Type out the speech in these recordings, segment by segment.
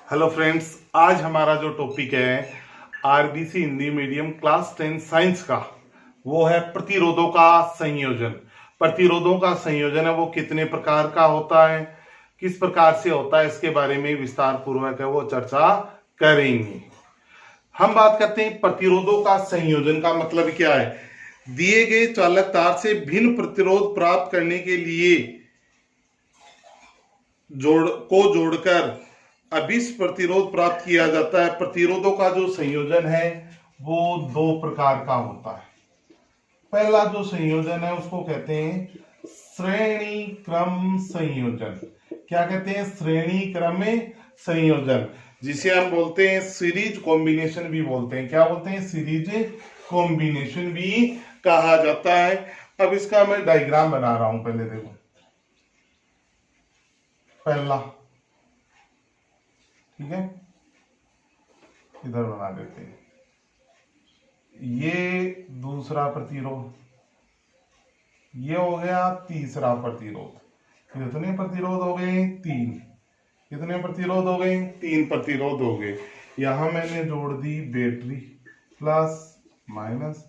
Hello friends, आज हमारा जो टॉपिक है RBC Hindi medium class 10 science का, वो है प्रतिरोधों का संयोजन। प्रतिरोधों का संयोजन है वो कितने प्रकार का होता है, किस प्रकार से होता है, इसके बारे में विस्तार पूर्वक है वो चर्चा करेंगे। हम बात करते हैं प्रतिरोधों का संयोजन का मतलब क्या है। दिए गए चालक तार से भिन्न प्रतिरोध प्राप्त करने के लिए जोड़कर अभिष्ट प्रतिरोध प्राप्त किया जाता है। प्रतिरोधों का जो संयोजन है वो दो प्रकार का होता है। पहला जो संयोजन है उसको कहते हैं श्रेणी क्रम संयोजन। क्या कहते हैं? श्रेणी क्रम संयोजन, जिसे हम बोलते हैं सीरीज कॉम्बिनेशन भी बोलते हैं। क्या बोलते हैं? सीरीज कॉम्बिनेशन भी कहा जाता है। अब इसका मैं डायग्राम बना रहा हूं, पहले देखो। पहला, ठीक है, इधर बना देते हैं। ये दूसरा प्रतिरोध, ये हो गया तीसरा प्रतिरोध। कितने प्रतिरोध हो गए? तीन। कितने प्रतिरोध हो गए? तीन प्रतिरोध हो गए। यहां मैंने जोड़ दी बैटरी प्लस माइनस,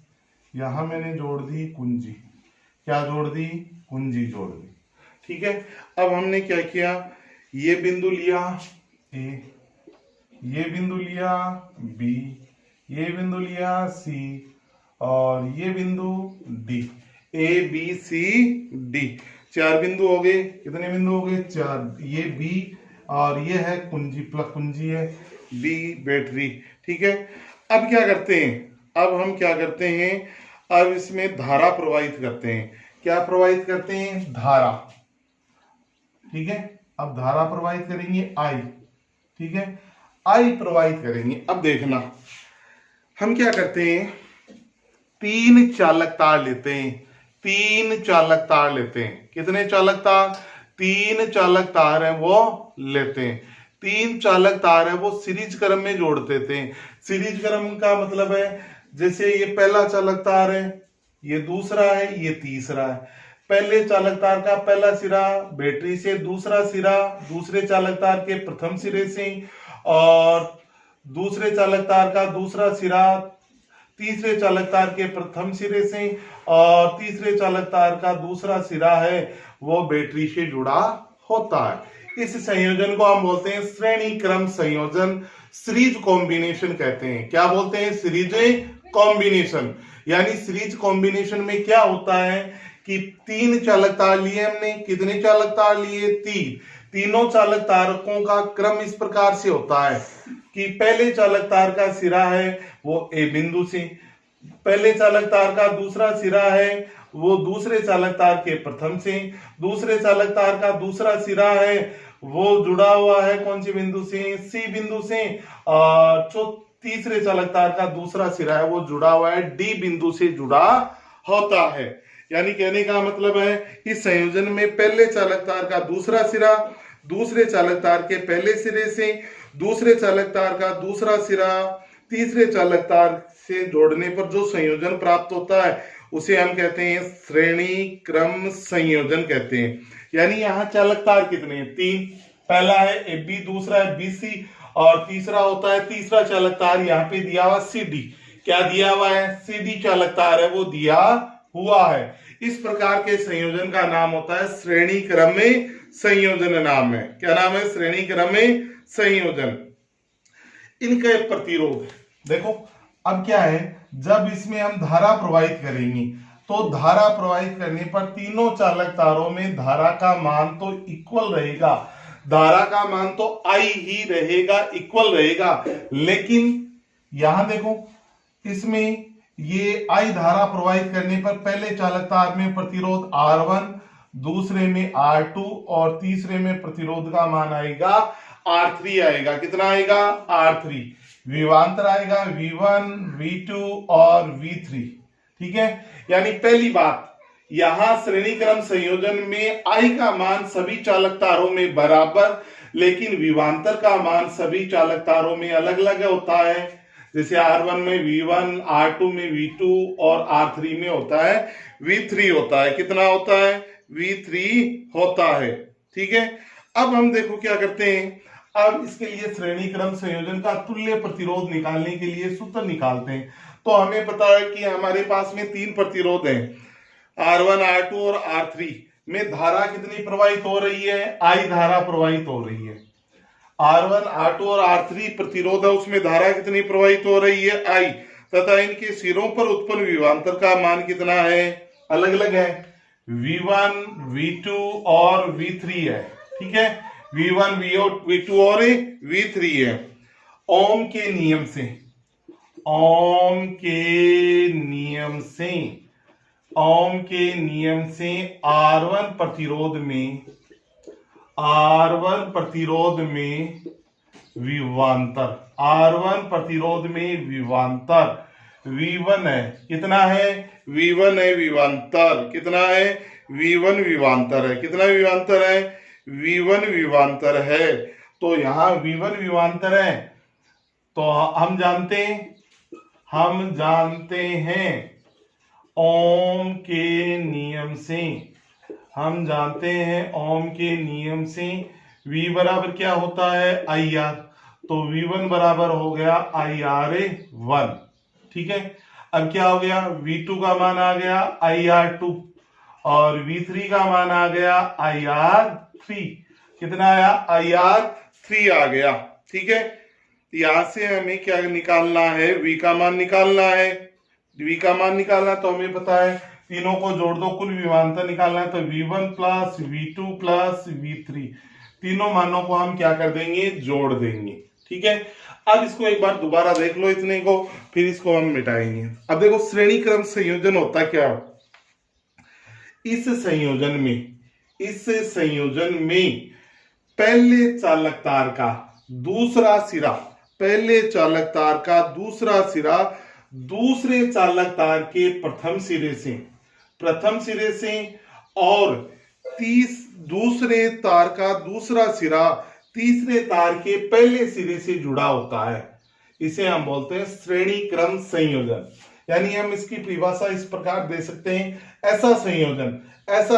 यहां मैंने जोड़ दी कुंजी। क्या जोड़ दी? कुंजी जोड़ दी। ठीक है। अब हमने क्या किया, ये बिंदु लिया ए, ये बिंदु लिया बी, ये बिंदु लिया सी, और ये बिंदु D. A B C D, चार बिंदु हो गए। कितने बिंदु हो गए? चार। ये बी और ये है कुंजी, प्लस कुंजी है बी बैटरी। ठीक है। अब क्या करते हैं? अब हम क्या करते हैं, अब इसमें धारा प्रवाहित करते हैं। क्या प्रवाहित करते हैं? धारा। ठीक है। अब धारा प्रवाहित करेंगे आई। ठीक है, आई प्रवाहित करेंगे। अब देखना, हम क्या करते हैं, तीन चालक तार लेते हैं। तीन चालक तार लेते हैं। कितने चालक तार? तीन चालक तार है वो लेते हैं। तीन चालक तार है वो सीरीज क्रम में जोड़ देते हैं। सीरीज क्रम का मतलब है, जैसे ये पहला चालक तार है, ये दूसरा है, ये तीसरा है। पहले चालक तार का पहला सिरा बैटरी से, दूसरा सिरा दूसरे चालक तार के प्रथम सिरे से, और दूसरे चालक तार का दूसरा सिरा तीसरे चालक तार के प्रथम सिरे से, और तीसरे चालक तार का दूसरा सिरा है वो बैटरी से जुड़ा होता है। इस संयोजन को हम बोलते हैं श्रेणी क्रम संयोजन, सीरीज कॉम्बिनेशन कहते हैं। क्या बोलते हैं? Series combination. यानी सीरीज कॉम्बिनेशन में क्या होता है कि तीन चालक तार लिए हमने। कितने चालक तार लिए? तीन। तीनों चालक तारकों का क्रम इस प्रकार से होता है कि पहले चालक तार का सिरा है वो ए बिंदु से, पहले चालक तार का दूसरा सिरा है वो दूसरे चालक तार के प्रथम से, दूसरे चालक तार का दूसरा सिरा है वो जुड़ा हुआ है कौन सी बिंदु से? सी बिंदु से, और जो तीसरे चालक तार का दूसरा सिरा है वो जुड़ा हुआ है डी बिंदु से जुड़ा होता है। यानी कहने का मतलब है, इस संयोजन में पहले चालक तार का दूसरा सिरा दूसरे चालक तार के पहले सिरे से, दूसरे चालक तार का दूसरा सिरा तीसरे चालक तार से जोड़ने पर जो संयोजन प्राप्त होता है उसे हम कहते हैं श्रेणी क्रम संयोजन कहते हैं। यानी यहाँ चालक तार कितने हैं? तीन। पहला है ए बी, दूसरा है बी सी, और तीसरा होता है तीसरा चालक तार यहाँ पे दिया हुआ सी डी। क्या दिया हुआ है? सी डी चालक तार है वो दिया हुआ है। इस प्रकार के संयोजन का नाम होता है श्रेणी क्रम में संयोजन। नाम है, क्या नाम है? श्रेणी क्रम में संयोजन। इनका एक प्रतिरोध देखो। अब क्या है, जब इसमें हम धारा प्रवाहित करेंगे तो धारा प्रवाहित करने पर तीनों चालक तारों में धारा का मान तो इक्वल रहेगा, धारा का मान तो आई ही रहेगा, इक्वल रहेगा। लेकिन यहां देखो, इसमें ये आई धारा प्रवाहित करने पर पहले चालक तार में प्रतिरोध R1, दूसरे में R2, और तीसरे में प्रतिरोध का मान आएगा R3 आएगा। कितना आएगा? R3। विभवांतर आएगा V1, V2 और V3। ठीक है। यानी पहली बात, यहां श्रेणी क्रम संयोजन में आई का मान सभी चालक तारों में बराबर, लेकिन विभवांतर का मान सभी चालक तारों में अलग अलग होता है। जैसे R1 में V1, R2 में V2 और R3 में होता है V3 होता है। कितना होता है? V3 होता है। ठीक है। अब हम देखो क्या करते हैं, अब इसके लिए श्रेणी क्रम संयोजन का तुल्य प्रतिरोध निकालने के लिए सूत्र निकालते हैं। तो हमें पता है कि हमारे पास में 3 प्रतिरोध हैं, R1, R2 और R3 में धारा कितनी प्रवाहित हो रही है? I धारा प्रवाहित हो रही है। R1, R2 और R3 प्रतिरोध है, उसमें धारा कितनी प्रवाहित हो रही है? I। तथा इनके सिरों पर उत्पन्न विभवांतर का मान कितना है? अलग अलग है, V1, V2 और V3 है। ठीक है, V1, V2 और V3 है। ओम के नियम से R1 प्रतिरोध में विभवांतर V1 है। कितना है? V1 है विभवांतर। कितना है? V1 विभवांतर है। कितना विभवांतर है? V1 विभवांतर है। तो यहां V1 विभवांतर है, तो हम जानते हैं ओम के नियम से V बराबर क्या होता है? IR। तो V1 बराबर हो गया IR1। ठीक है, अब क्या हो गया? V2 का मान आ गया IR2 और V3 का मान आ गया IR3। कितना आया? IR3 आ गया। ठीक है, यहां से हमें क्या निकालना है? V का मान निकालना है। तो हमें पता है तीनों को जोड़ दो, कुल विभवांतर निकालना है। तो V1 plus V2 plus V3, तीनों मानों को हम क्या कर देंगे? जोड़ देंगे। ठीक है, अब इसको एक बार दोबारा देख लो, इतने को, फिर इसको हम मिटाएंगे। अब देखो श्रेणी क्रम संयोजन होता क्या? इस संयोजन में पहले चालक तार का दूसरा सिरा दूसरे चालक तार के प्रथम सिरे से और दूसरे तार का दूसरा सिरा तीसरे तार के पहले सिरे से जुड़ा होता है। इसे हम बोलते हैं श्रेणी क्रम संयोजन। यानी हम इसकी परिभाषा इस प्रकार दे सकते हैं, ऐसा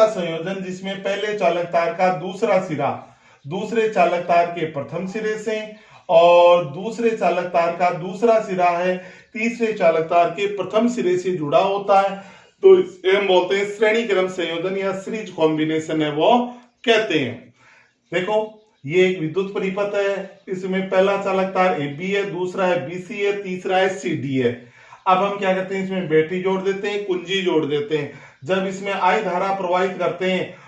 संयोजन जिसमें पहले चालक तार का दूसरा सिरा दूसरे चालक तार के प्रथम सिरे से और दूसरे चालक तार का दूसरा सिरा है तीसरे चालक तार के प्रथम सिरे से जुड़ा होता है। तो इसे हम बोलते हैं श्रेणी क्रम संयोजन या सीरीज कॉम्बिनेशन है, वो कहते हैं। देखो, ये एक विद्युत परिपथ है, इसमें पहला चालक तार AB है, दूसरा है BC है, तीसरा है CD है। अब हम क्या करते हैं? इसमें बैटरी जोड़ देते हैं, कुंजी जोड़ देते हैं। जब इसमें I धारा प्रवाहित करते हैं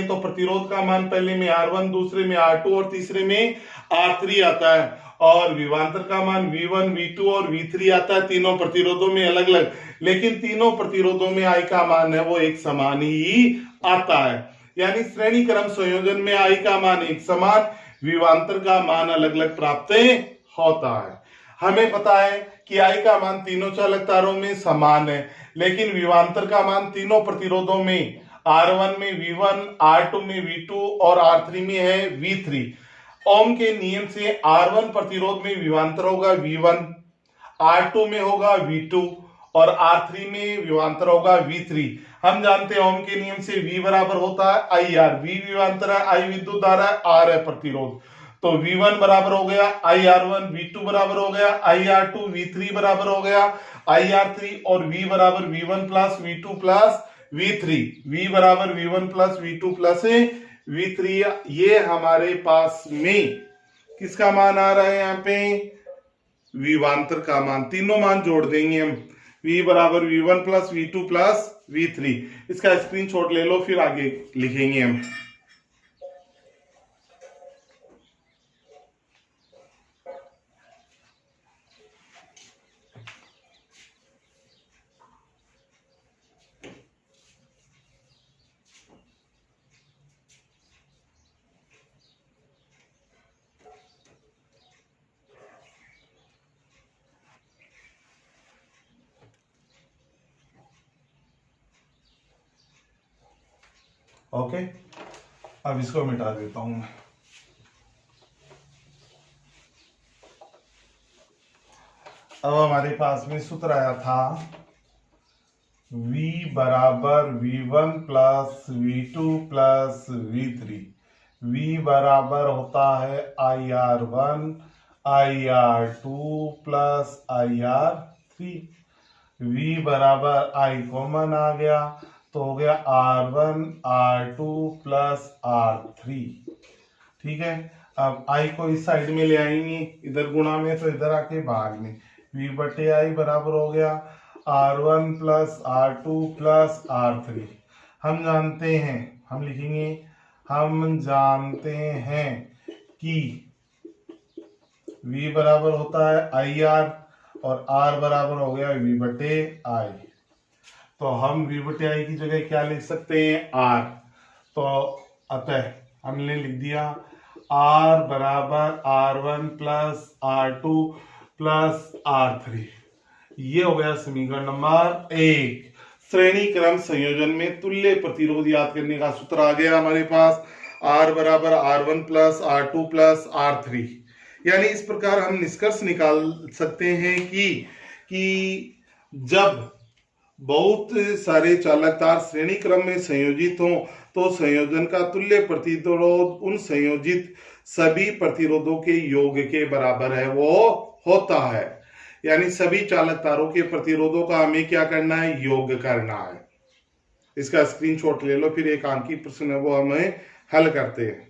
तो प्रतिरोध का मान पहले में R1, दूसरे में R2 और तीसरे में R3 आता है, और विभवांतर का मान V1, V2 और V3 आता है। तीनों प्रतिरोधों में अलग अलग, लेकिन तीनों प्रतिरोधों में I का मान है वो एक समान ही आता है। यानी श्रेणी क्रम संयोजन में I का मान एक समान, विभवांतर का मान अलग अलग प्राप्त होता है। हमें पता है कि I का मान तीनों चालक तारों में समान है, लेकिन विभवांतर का मान तीनों प्रतिरोधों में R1 में V1, R2 में V2 और R3 में है V3। ओम के नियम से R1 प्रतिरोध में विभवांतर होगा V1, R2 में होगा V2 और R3 में विभवांतर होगा V3। हम जानते हैं ओम के नियम से V बराबर होता है IR। V विभवांतर है, I विद्युत धारा है, R है प्रतिरोध। तो V1 बराबर हो गया IR1, V2 बराबर हो गया IR2, V3 बराबर हो गया IR3 और V बराबर V1 plus V2 plus V3। V बराबर V1 plus V2 plus V3। ये हमारे पास में किसका मान आ रहा है? यहाँ पे विभवांतर का मान। तीनों मान जोड़ देंगे हम, V बराबर V1 plus V2 plus V3। इसका स्क्रीनशॉट ले लो, फिर आगे लिखेंगे हम। ओके, अब इसको मिटा देता हूं मैं। अब हमारे पास में सूत्र आया था V बराबर V1 plus V2 plus V3। V बराबर होता है IR1 IR2 plus IR3। V बराबर I कॉमन आ गया तो हो गया R1 R2 प्लस R3। ठीक है, अब I को इस साइड में ले आएंगे, इधर गुणा में तो इधर आके भाग में, V बटे I बराबर हो गया R1 plus R2 plus R3। हम जानते हैं, हम लिखेंगे, हम जानते हैं कि V बराबर होता है IR और R बराबर हो गया V बटे I। तो हम V बटे I की जगह क्या लिख सकते हैं, R। तो अतः हमने लिख दिया R बराबर R1 plus R2 plus R3। ये हो गया समीकरण नंबर 1। श्रेणी क्रम संयोजन में तुल्य प्रतिरोध याद करने का सूत्र आ गया हमारे पास, R बराबर R1 plus R2 plus R3। यानी इस प्रकार हम निष्कर्ष निकाल सकते हैं कि जब बहुत सारे चालक तार श्रेणी क्रम में संयोजित हों तो संयोजन का तुल्य प्रतिरोध उन संयोजित सभी प्रतिरोधों के योग के बराबर है, वो होता है। यानी सभी चालक तारों के प्रतिरोधों का हमें क्या करना है, योग करना है। इसका स्क्रीनशॉट ले लो, फिर एक अंकीय प्रश्न है वो हमें हल करते हैं।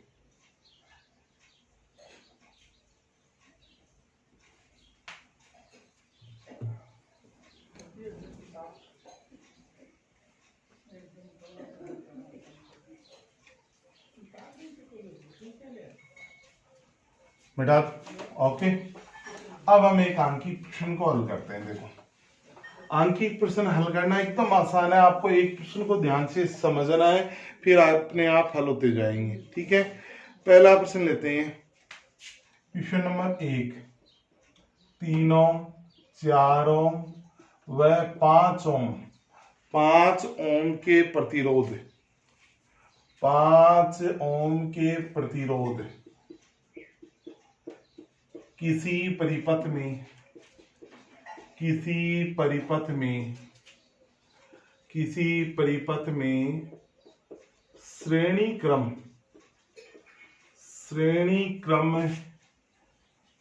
बेटा ओके, अब हम एक आंकिक प्रश्न को हल करते हैं। देखो, आंकिक प्रश्न हल करना एकदम आसान है, आपको एक प्रश्न को ध्यान से समझना है, फिर अपने आप हल होते जाएंगे। ठीक है, पहला प्रश्न लेते हैं, क्वेश्चन नंबर 1। 3 ओम, 4 ओम व 5 ओम, 5 ओम के प्रतिरोध, 5 ओम के प्रतिरोध किसी परिपथ में, किसी परिपथ में, किसी परिपथ में श्रेणी क्रम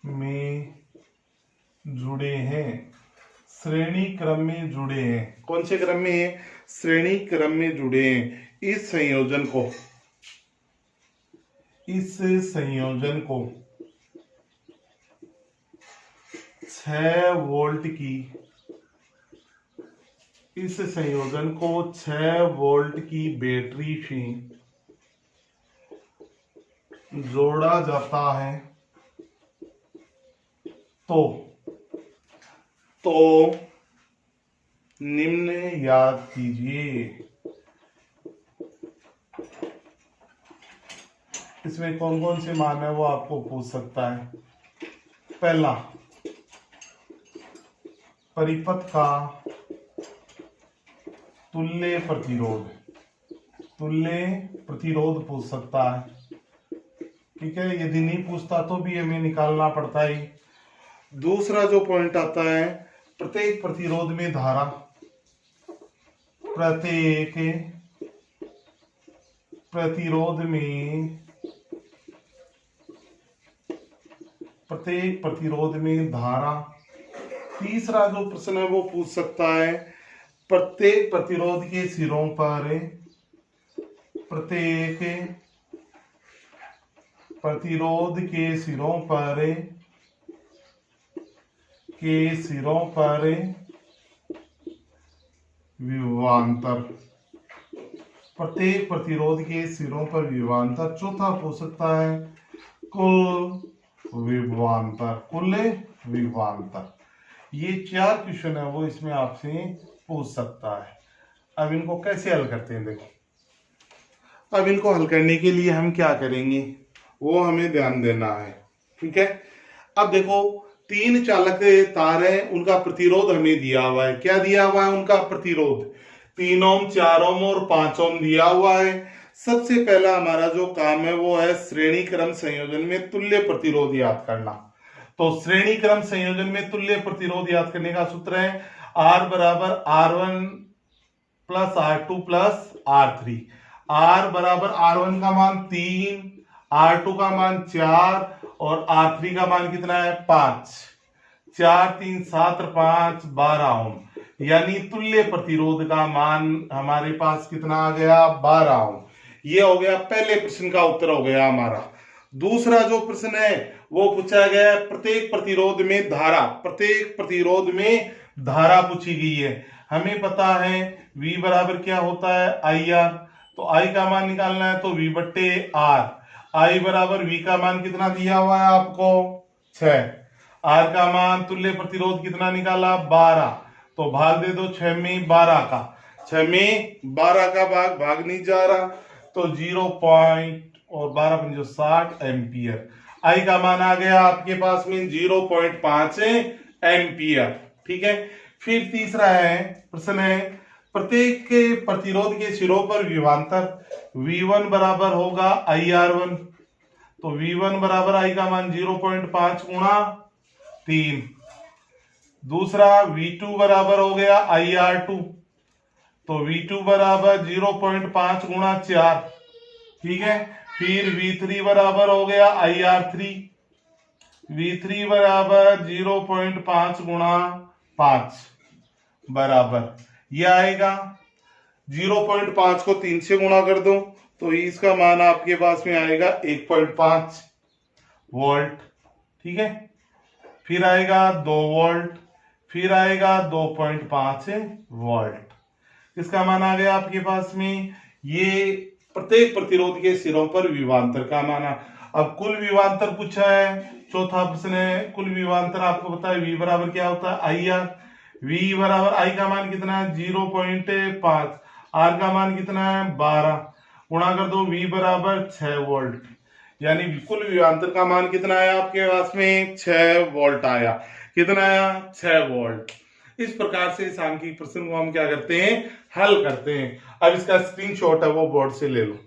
में जुड़े हैं, श्रेणी क्रम में जुड़े हैं। कौन से क्रम में है, श्रेणी क्रम में जुड़े हैं। इस संयोजन को 6 वोल्ट की, इस संयोजन को 6 वोल्ट की बैटरी से जोड़ा जाता है तो निम्न याद कीजिए। इसमें कौन कौन से मान है वो आपको पूछ सकता है। पहला, परिपथ का तुल्य प्रतिरोध पूछ सकता है। ठीक है, यदि नहीं पूछता तो भी हमें निकालना पड़ता है। दूसरा जो पॉइंट आता है, प्रत्येक प्रतिरोध में धारा, प्रत्येक प्रतिरोध में धारा। तीसरा जो प्रश्न है वो पूछ सकता है, प्रत्येक प्रतिरोध के सिरों पर, प्रत्येक प्रतिरोध के सिरों पर विभवांतर, प्रत्येक प्रतिरोध के सिरों पर विभवांतर। चौथा पूछ सकता है कुल विभवांतर। ये 4 क्वेश्चन है वो इसमें आपसे पूछ सकता है। अब इनको कैसे हल करते हैं, देखो, अब इनको हल करने के लिए हम क्या करेंगे वो हमें ध्यान देना है। ठीक है, अब देखो, 3 चालक तार है, उनका प्रतिरोध हमें दिया हुआ है। क्या दिया हुआ है, उनका प्रतिरोध 3 ओम, 4 ओम और 5 ओम दिया हुआ है। सबसे पहला हमारा जो काम है वो है श्रेणी क्रम संयोजन में तुल्य प्रतिरोध याद करना। तो श्रेणी क्रम संयोजन में तुल्य प्रतिरोध याद करने का सूत्र है R बराबर R1 plus R2 plus R3। R बराबर R1 का मान 3, R2 का मान 4 और R3 का मान कितना है 5। 4 3 7 5 12 ओम, यानी तुल्य प्रतिरोध का मान हमारे पास कितना आ गया 12 ओम। ये हो गया पहले प्रश्न का उत्तर हो गया हमारा। दूसरा जो प्रश्न है वो पूछा गया है प्रत्येक प्रतिरोध में धारा, प्रत्येक प्रतिरोध में धारा पूछी गई है। हमें पता है V बराबर क्या होता है IR, तो I का मान निकालना है तो V बट्टे R। I बराबर V का मान कितना दिया हुआ है आपको 6, R का मान तुल्य प्रतिरोध कितना निकाला 12, तो भाग दे दो 6 में 12 का, 6 में 12 का भाग नहीं जा रहा, तो 0 और 12 पंजो 60 एम्पियर। आई का मान आ गया आपके पास में 0.5 एम्पियर। ठीक है। फिर तीसरा है प्रश्न है प्रत्येक के प्रतिरोध के सिरों पर विभवांतर V1 बराबर होगा IR1, तो V1 बराबर I का मान 0.5 गुणा 3। दूसरा V2 बराबर हो गया IR2, तो V2 बराबर 0.5 गुणा 4। ठीक है। फिर V3 बराबर हो गया IR3, V3 बराबर 0.5 गुणा 5 बराबर, यह आएगा 0.5 को 3 से गुणा कर दो तो इसका मान आपके पास में आएगा 1.5 वोल्ट। ठीक है। फिर आएगा 2 वोल्ट, फिर आएगा 2.5 वोल्ट। इसका मान आ गया आपके पास में ये प्रत्येक प्रतिरोध के सिरों पर विभवांतर का माना। अब कुल विभवांतर पूछा है, चौथा प्रश्न है कुल विभवांतर आपको पता है V बराबर क्या होता है IR। V बराबर I का मान कितना है 0.5, R का मान कितना है 12, गुणा कर दो V बराबर 6 वोल्ट, यानी कुल विभवांतर का मान कितना आया आपके पास में 6 वोल्ट आया। कितना आया 6 वोल्ट। इस प्रकार से इस सांख्यिक प्रश्न को हम क्या करते हैं हल करते हैं। अब इसका स्क्रीनशॉट है वो बोर्ड से ले लो।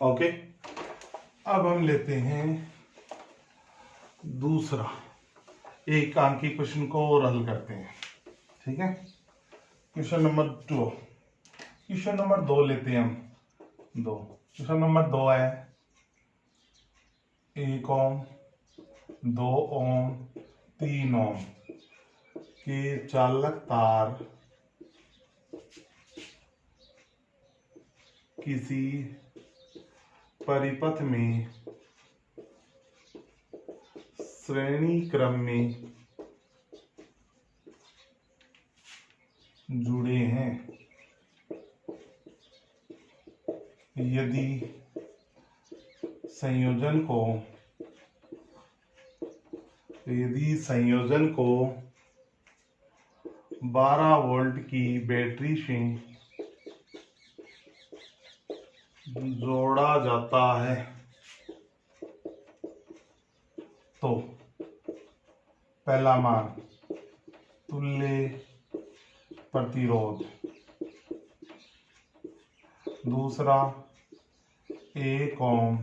ओके। अब हम लेते हैं दूसरा एक अंकीय प्रश्न को और हल करते हैं। ठीक है। क्वेश्चन नंबर 2, क्वेश्चन नंबर 2 लेते हैं हम। क्वेश्चन नंबर 2 है 1 ओम 2 ओम 3 ओम के चालक तार किसी परिपथ में श्रेणी क्रम में जुड़े हैं। यदि संयोजन को 12 वोल्ट की बैटरी से जोड़ा जाता है तो पहला मान तुल्य प्रतिरोध, दूसरा 1 ओम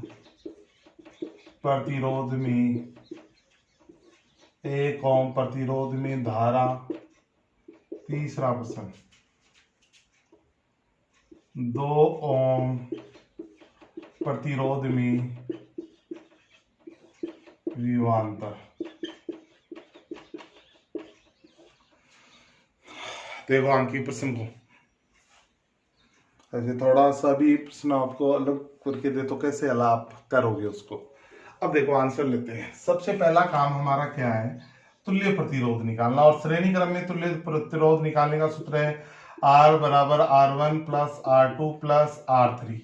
प्रतिरोध में धारा, तीसरा प्रश्न 2 ओम प्रतिरोध में विभवांतर। देखो अंकीय प्रश्न को ऐसे थोड़ा सा भी प्रश्न आपको अलग करके दे तो कैसे हल आप करोगे उसको। अब देखो आंसर लेते हैं। सबसे पहला काम हमारा क्या है, तुल्य प्रतिरोध निकालना। और श्रेणी क्रम में तुल्य प्रतिरोध निकालने का सूत्र है R बराबर R1 plus R2 plus R3।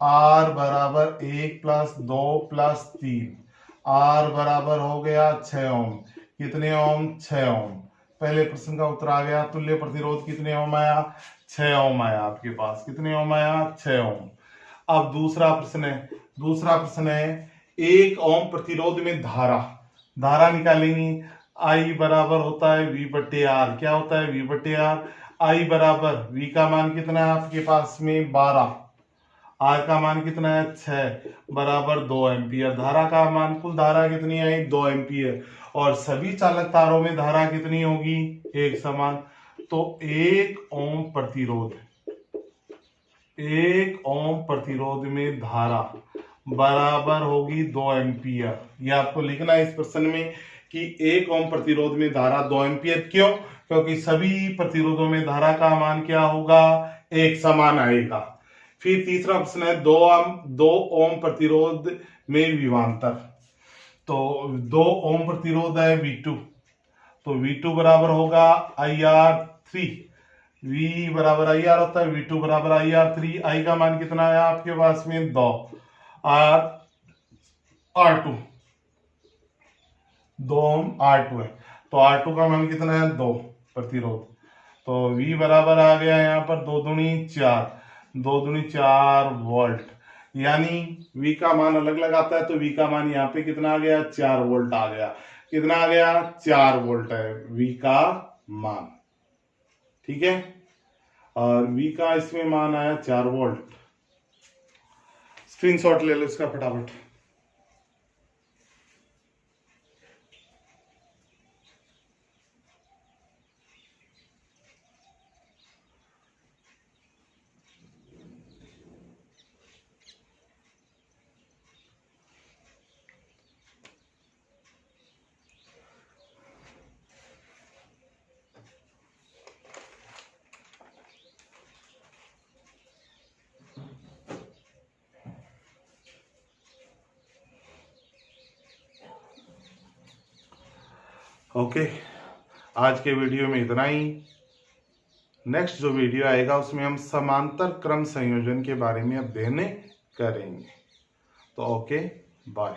R बराबर 1 प्लस 2 प्लस 3। R बराबर हो गया 6 ओम। कितने ओम? 6 ओम। पहले प्रश्न का उत्तर आ गया। तुल्य प्रतिरोध कितने ओम आया? 6 ओम आया आपके पास। कितने ओम आया? 6 ओम। अब दूसरा प्रश्न है 1 ओम प्रतिरोध में धारा निकालेंगे। I बराबर होता है V बट्टे R। क्या होता है? V बट्टे R। I बराबर V का मान कितना है आपके पास में? 12। R का मान कितना है? 6 बराबर 2 एम्पियर। धारा का मान, कुल धारा कितनी आई? 2 एम्पियर। और सभी चालक तारों में धारा कितनी होगी? एक समान। तो 1 ओम प्रतिरोध में धारा बराबर होगी 2 एम्पियर। ये आपको लिखना है इस प्रश्न में कि 1 ओम प्रतिरोध में धारा 2 एम्पियर। क्यों? क्योंकि सभी प्रतिरोधों में धारा का मान क्या होगा? एक समान आएगा। फिर तीसरा प्रश्न है 2 ओम प्रतिरोध में विभवांतर। तो 2 ओम प्रतिरोध है V2, तो V2 बराबर होगा IR3। V बराबर IR होता है, V2 बराबर IR3। I का मान कितना है आपके पास में? 2। R2 2 ओम R2 है, तो R2 का मान कितना है? 2 प्रतिरोध। तो V बराबर आ गया यहाँ पर 2 दूनी 4, 2 दूनी 4 वोल्ट। यानी V का मान अलग अलग आता है, तो V का मान यहाँ पे कितना आ गया? 4 वोल्ट आ गया। कितना आ गया? 4 वोल्ट है V का मान। ठीक है, और V का इसमें मान आया 4 वोल्ट। स्क्रीनशॉट ले लो इसका फटाफट। ओके, आज के वीडियो में इतना ही। नेक्स्ट जो वीडियो आएगा उसमें हम समांतर क्रम संयोजन के बारे में अध्ययन करेंगे। तो ओके, बाय।